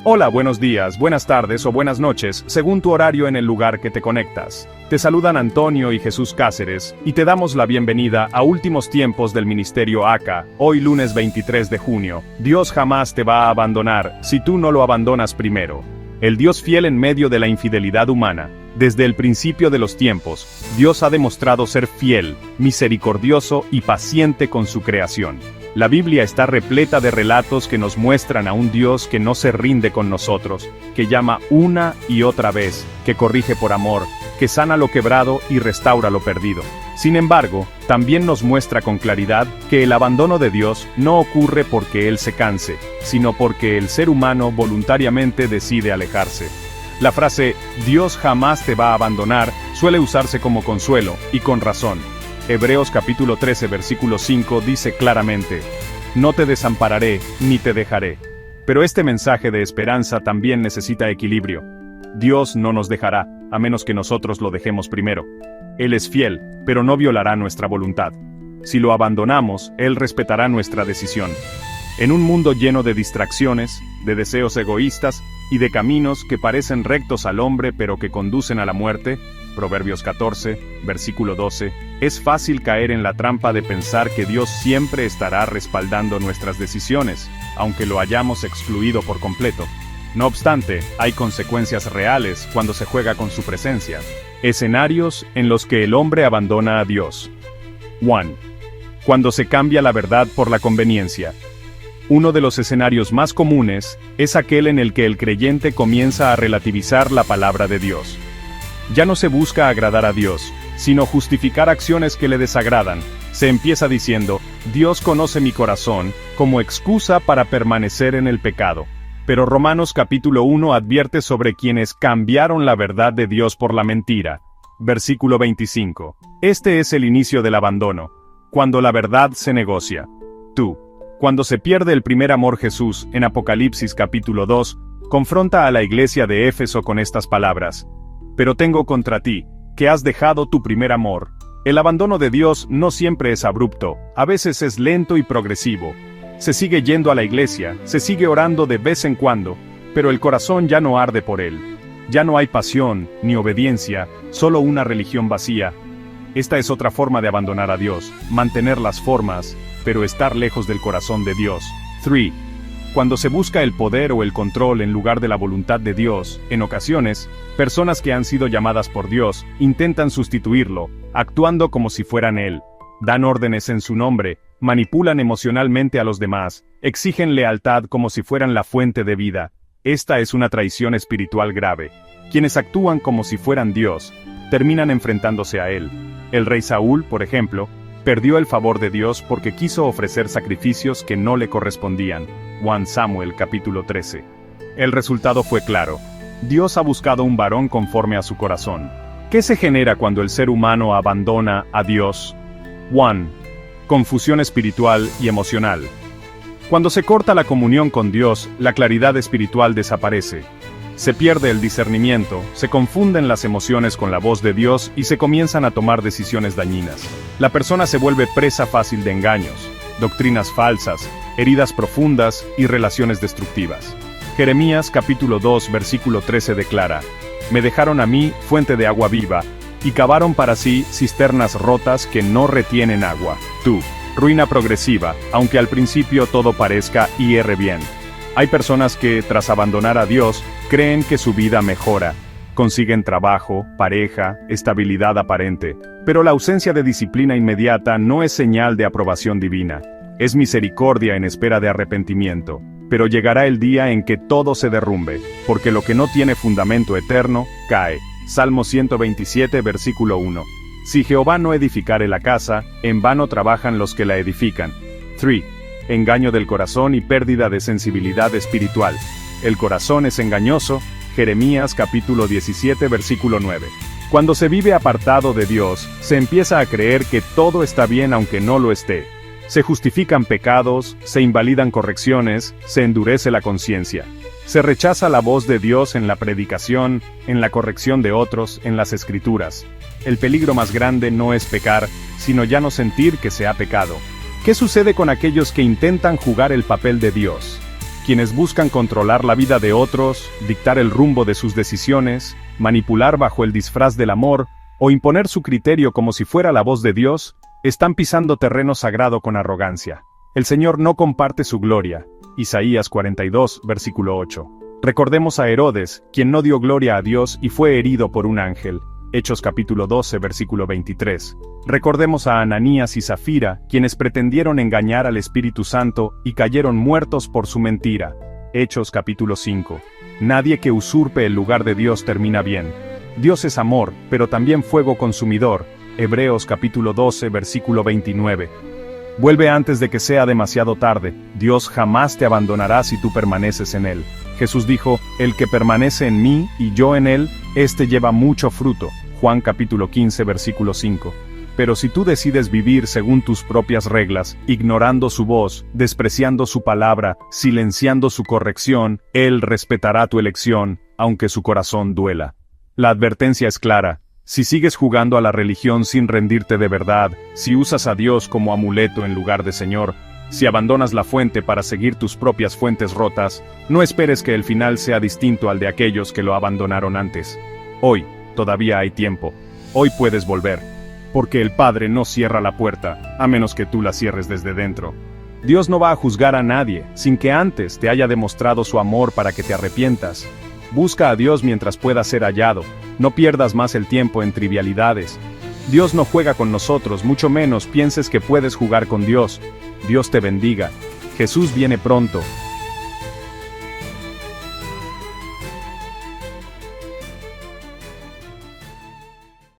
Hola, buenos días, buenas tardes o buenas noches, según tu horario en el lugar que te conectas. Te saludan Antonio y Jesús Cáceres, y te damos la bienvenida a Últimos Tiempos del Ministerio ACA, hoy lunes 23 de junio. Dios jamás te va a abandonar, si tú no lo abandonas primero. El Dios fiel en medio de la infidelidad humana. Desde el principio de los tiempos, Dios ha demostrado ser fiel, misericordioso y paciente con su creación. La Biblia está repleta de relatos que nos muestran a un Dios que no se rinde con nosotros, que llama una y otra vez, que corrige por amor, que sana lo quebrado y restaura lo perdido. Sin embargo, también nos muestra con claridad que el abandono de Dios no ocurre porque Él se canse, sino porque el ser humano voluntariamente decide alejarse. La frase, Dios jamás te va a abandonar, suele usarse como consuelo, y con razón. Hebreos capítulo 13 versículo 5 dice claramente, no te desampararé, ni te dejaré. Pero este mensaje de esperanza también necesita equilibrio. Dios no nos dejará, a menos que nosotros lo dejemos primero. Él es fiel, pero no violará nuestra voluntad. Si lo abandonamos, Él respetará nuestra decisión. En un mundo lleno de distracciones, de deseos egoístas, y de caminos que parecen rectos al hombre pero que conducen a la muerte, Proverbios 14, versículo 12, es fácil caer en la trampa de pensar que Dios siempre estará respaldando nuestras decisiones, aunque lo hayamos excluido por completo. No obstante, hay consecuencias reales cuando se juega con su presencia. Escenarios en los que el hombre abandona a Dios. 1. Cuando se cambia la verdad por la conveniencia. Uno de los escenarios más comunes es aquel en el que el creyente comienza a relativizar la palabra de Dios. Ya no se busca agradar a Dios, sino justificar acciones que le desagradan. Se empieza diciendo, Dios conoce mi corazón, como excusa para permanecer en el pecado. Pero Romanos capítulo 1 advierte sobre quienes cambiaron la verdad de Dios por la mentira. Versículo 25. Este es el inicio del abandono, cuando la verdad se negocia. Cuando se pierde el primer amor, Jesús, en Apocalipsis capítulo 2, confronta a la iglesia de Éfeso con estas palabras. Pero tengo contra ti, que has dejado tu primer amor. El abandono de Dios no siempre es abrupto, a veces es lento y progresivo. Se sigue yendo a la iglesia, se sigue orando de vez en cuando, pero el corazón ya no arde por Él. Ya no hay pasión, ni obediencia, solo una religión vacía. Esta es otra forma de abandonar a Dios, mantener las formas, pero estar lejos del corazón de Dios. 3. Cuando se busca el poder o el control en lugar de la voluntad de Dios, en ocasiones, personas que han sido llamadas por Dios, intentan sustituirlo, actuando como si fueran Él. Dan órdenes en su nombre, manipulan emocionalmente a los demás, exigen lealtad como si fueran la fuente de vida. Esta es una traición espiritual grave. Quienes actúan como si fueran Dios, terminan enfrentándose a Él. El rey Saúl, por ejemplo, perdió el favor de Dios porque quiso ofrecer sacrificios que no le correspondían. 1 Samuel capítulo 13. El resultado fue claro. Dios ha buscado un varón conforme a su corazón. ¿Qué se genera cuando el ser humano abandona a Dios? 1. Confusión espiritual y emocional. Cuando se corta la comunión con Dios, la claridad espiritual desaparece. Se pierde el discernimiento, se confunden las emociones con la voz de Dios y se comienzan a tomar decisiones dañinas. La persona se vuelve presa fácil de engaños, doctrinas falsas, heridas profundas y relaciones destructivas. Jeremías capítulo 2 versículo 13 declara, me dejaron a mí fuente de agua viva, y cavaron para sí cisternas rotas que no retienen agua. Ruina progresiva, aunque al principio todo parezca ir bien. Hay personas que, tras abandonar a Dios, creen que su vida mejora. Consiguen trabajo, pareja, estabilidad aparente. Pero la ausencia de disciplina inmediata no es señal de aprobación divina. Es misericordia en espera de arrepentimiento. Pero llegará el día en que todo se derrumbe, porque lo que no tiene fundamento eterno, cae. Salmo 127 versículo 1. Si Jehová no edificare la casa, en vano trabajan los que la edifican. 3. Engaño del corazón y pérdida de sensibilidad espiritual. El corazón es engañoso, Jeremías capítulo 17 versículo 9. Cuando se vive apartado de Dios, se empieza a creer que todo está bien aunque no lo esté. Se justifican pecados, se invalidan correcciones, se endurece la conciencia. Se rechaza la voz de Dios en la predicación, en la corrección de otros, en las escrituras. El peligro más grande no es pecar, sino ya no sentir que se ha pecado. ¿Qué sucede con aquellos que intentan jugar el papel de Dios? quienes buscan controlar la vida de otros, dictar el rumbo de sus decisiones, manipular bajo el disfraz del amor, o imponer su criterio como si fuera la voz de Dios, están pisando terreno sagrado con arrogancia. El Señor no comparte su gloria. Isaías 42, versículo 8. Recordemos a Herodes, quien no dio gloria a Dios y fue herido por un ángel. Hechos capítulo 12, versículo 23. Recordemos a Ananías y Zafira, quienes pretendieron engañar al Espíritu Santo y cayeron muertos por su mentira. Hechos capítulo 5. Nadie que usurpe el lugar de Dios termina bien. Dios es amor, pero también fuego consumidor. Hebreos capítulo 12, versículo 29. Vuelve antes de que sea demasiado tarde. Dios jamás te abandonará si tú permaneces en Él. Jesús dijo, el que permanece en mí y yo en Él, éste lleva mucho fruto. Juan capítulo 15, versículo 5. Pero si tú decides vivir según tus propias reglas, ignorando su voz, despreciando su palabra, silenciando su corrección, Él respetará tu elección, aunque su corazón duela. La advertencia es clara. Si sigues jugando a la religión sin rendirte de verdad, si usas a Dios como amuleto en lugar de Señor, si abandonas la fuente para seguir tus propias fuentes rotas, no esperes que el final sea distinto al de aquellos que lo abandonaron antes. Hoy, todavía hay tiempo. Hoy puedes volver. Porque el Padre no cierra la puerta, a menos que tú la cierres desde dentro. Dios no va a juzgar a nadie, sin que antes te haya demostrado su amor para que te arrepientas. Busca a Dios mientras pueda ser hallado. No pierdas más el tiempo en trivialidades. Dios no juega con nosotros, mucho menos pienses que puedes jugar con Dios. Dios te bendiga. Jesús viene pronto.